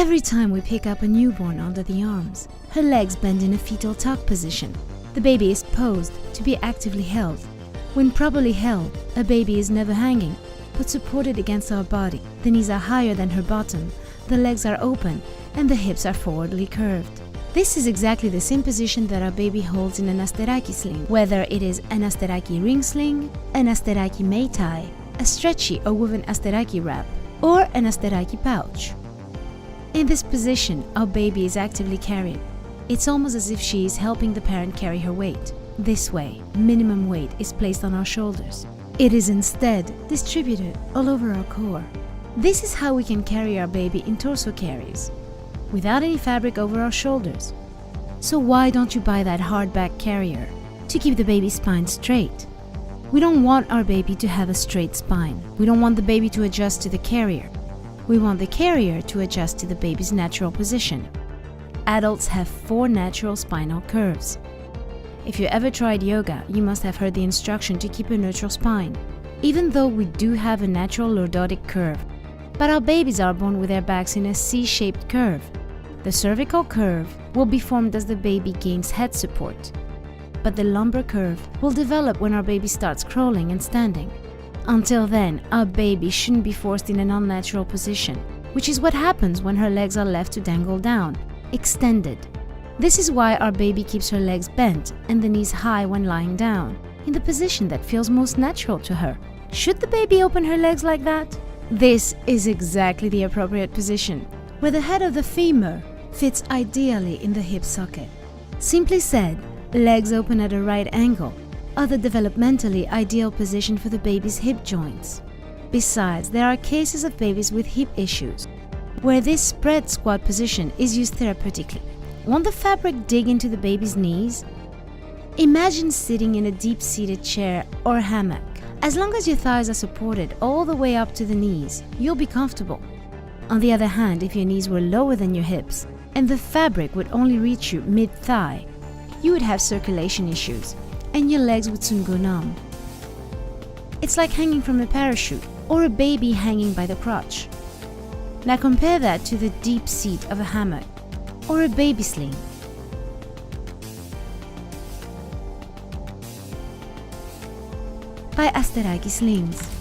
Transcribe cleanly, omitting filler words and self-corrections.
Every time we pick up a newborn under the arms, her legs bend in a fetal tuck position. The baby is posed to be actively held. When properly held, a baby is never hanging, but supported against our body. The knees are higher than her bottom, the legs are open, and the hips are forwardly curved. This is exactly the same position that our baby holds in an Asteraki sling, whether it is an Asteraki ring sling, an Asteraki meitai, a stretchy or woven Asteraki wrap, or an Asteraki pouch. In this position, our baby is actively carried. It's almost as if she is helping the parent carry her weight. This way, minimum weight is placed on our shoulders. It is instead distributed all over our core. This is how we can carry our baby in torso carries, without any fabric over our shoulders. So why don't you buy that hard back carrier to keep the baby's spine straight? We don't want our baby to have a straight spine. We don't want the baby to adjust to the carrier. We want the carrier to adjust to the baby's natural position. Adults have 4 natural spinal curves. If you ever tried yoga, you must have heard the instruction to keep a neutral spine. Even though we do have a natural lordotic curve, but our babies are born with their backs in a C-shaped curve. The cervical curve will be formed as the baby gains head support, but the lumbar curve will develop when our baby starts crawling and standing. Until then, our baby shouldn't be forced in an unnatural position, which is what happens when her legs are left to dangle down, extended. This is why our baby keeps her legs bent and the knees high when lying down, in the position that feels most natural to her. Should the baby open her legs like that? This is exactly the appropriate position, where the head of the femur fits ideally in the hip socket. Simply said, legs open at a right angle are the developmentally ideal position for the baby's hip joints. Besides, there are cases of babies with hip issues, where this spread squat position is used therapeutically. Won't the fabric dig into the baby's knees? Imagine sitting in a deep-seated chair or hammock. As long as your thighs are supported all the way up to the knees, you'll be comfortable. On the other hand, if your knees were lower than your hips and the fabric would only reach you mid-thigh, you would have circulation issues and your legs would soon go numb. It's like hanging from a parachute or a baby hanging by the crotch. Now compare that to the deep seat of a hammock or a baby sling. By Asteraki Slings.